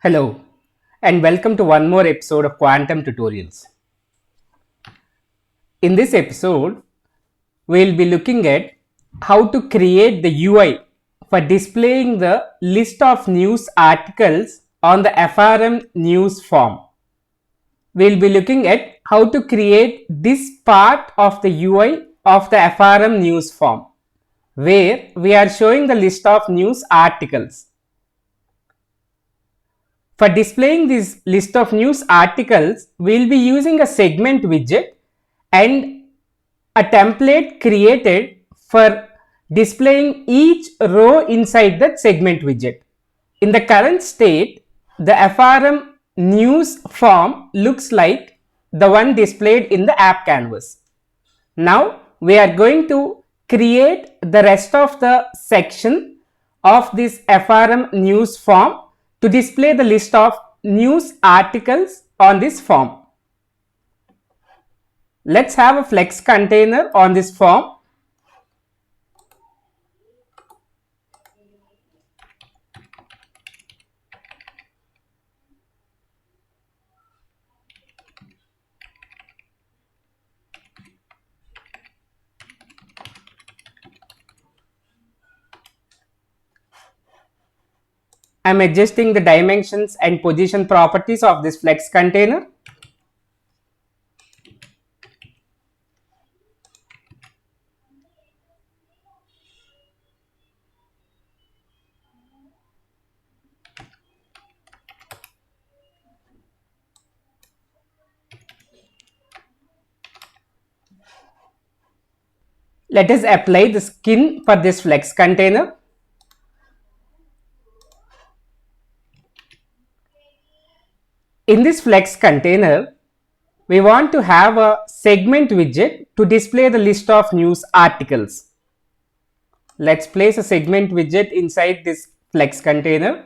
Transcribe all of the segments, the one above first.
Hello, and welcome to one more episode of Quantum Tutorials. In this episode, we'll be looking at how to create the UI for displaying the list of news articles on the FRM news form. We'll be looking at how to create this part of the UI of the FRM news form, where we are showing the list of news articles. For displaying this list of news articles, we'll be using a segment widget and a template created for displaying each row inside that segment widget. In the current state, the FRM news form looks like the one displayed in the app canvas. Now we are going to create the rest of the section of this FRM news form to display the list of news articles on this form. Let's have a flex container on this form. I'm adjusting the dimensions and position properties of this flex container. Let us apply the skin for this flex container. In this flex container, we want to have a segment widget to display the list of news articles. Let's place a segment widget inside this flex container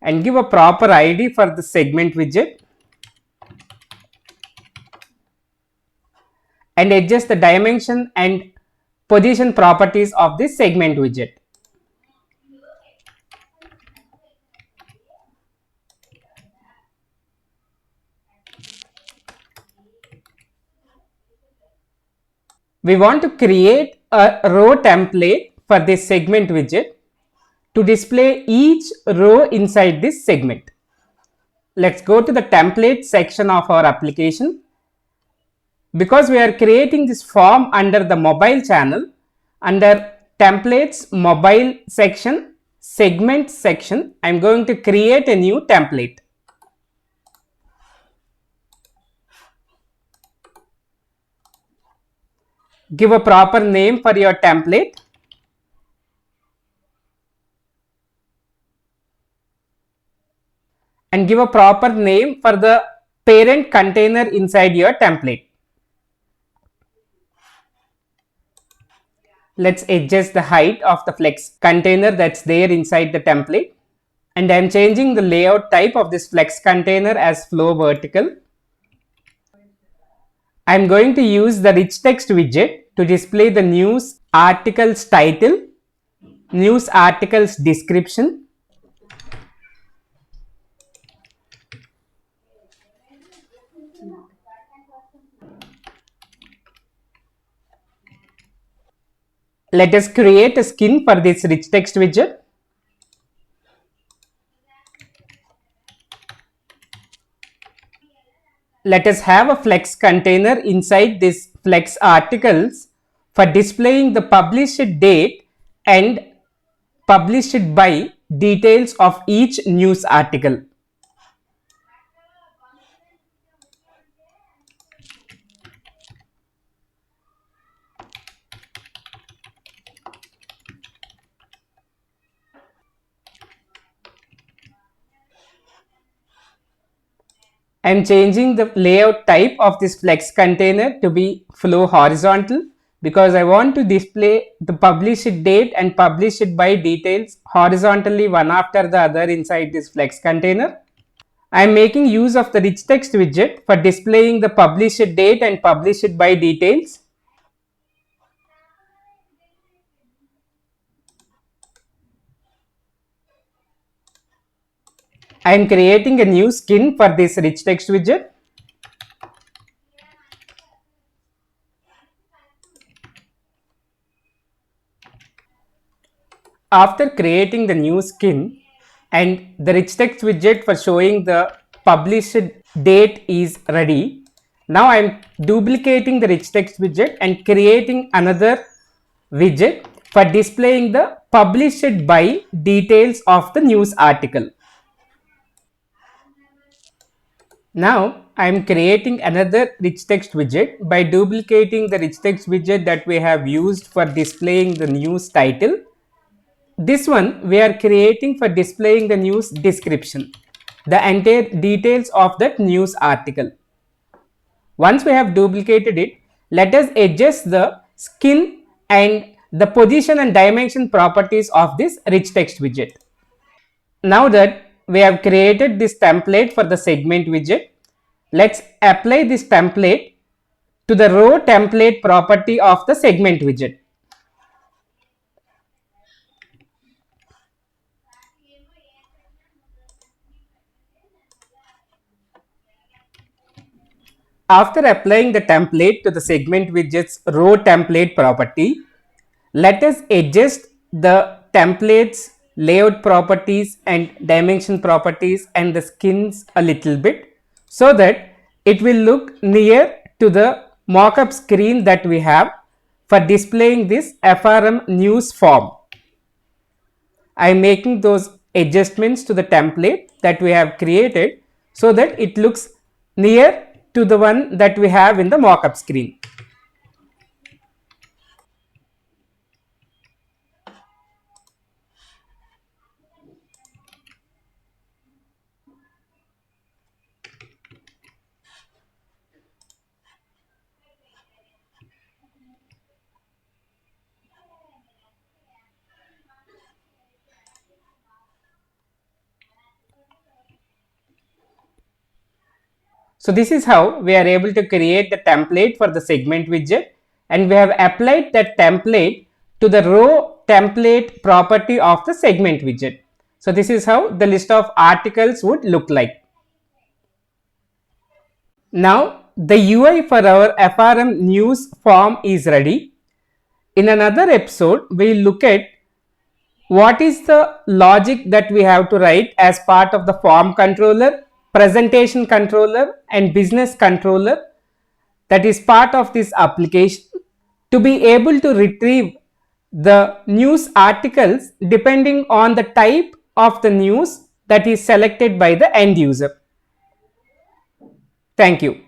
and give a proper ID for the segment widget and adjust the dimension and position properties of this segment widget. We want to create a row template for this segment widget to display each row inside this segment. Let's go to the template section of our application. Because we are creating this form under the mobile channel, under templates mobile section, segment section, I am going to create a new template. Give a proper name for your template. And give a proper name for the parent container inside your template. Let's adjust the height of the flex container that's there inside the template. And I'm changing the layout type of this flex container as flow vertical. I'm going to use the rich text widget to display the news article's title, news article's description, let us create a skin for this rich text widget. Let us have a flex container inside this flex articles for displaying the published date and published by details of each news article. I am changing the layout type of this flex container to be flow horizontal because I want to display the published date and published by details horizontally one after the other inside this flex container. I am making use of the rich text widget for displaying the published date and published by details. I am creating a new skin for this rich text widget. After creating the new skin and the rich text widget for showing the published date is ready, now I am duplicating the rich text widget and creating another widget for displaying the published by details of the news article. Now I am creating another rich text widget by duplicating the rich text widget that we have used for displaying the news title. This one we are creating for displaying the news description, the entire details of that news article. Once we have duplicated it, let us adjust the skin and the position and dimension properties of this rich text widget. Now that we have created this template for the segment widget, let's apply this template to the row template property of the segment widget. After applying the template to the segment widget's row template property, let us adjust the template's layout properties and dimension properties and the skins a little bit so that it will look near to the mockup screen that we have for displaying this FRM news form. I am making those adjustments to the template that we have created so that it looks near to the one that we have in the mockup screen. So this is how we are able to create the template for the segment widget, and we have applied that template to the row template property of the segment widget. So this is how the list of articles would look like. Now the UI for our FRM news form is ready. In another episode, we will look at what is the logic that we have to write as part of the form controller, presentation controller and business controller that is part of this application to be able to retrieve the news articles depending on the type of the news that is selected by the end user. Thank you.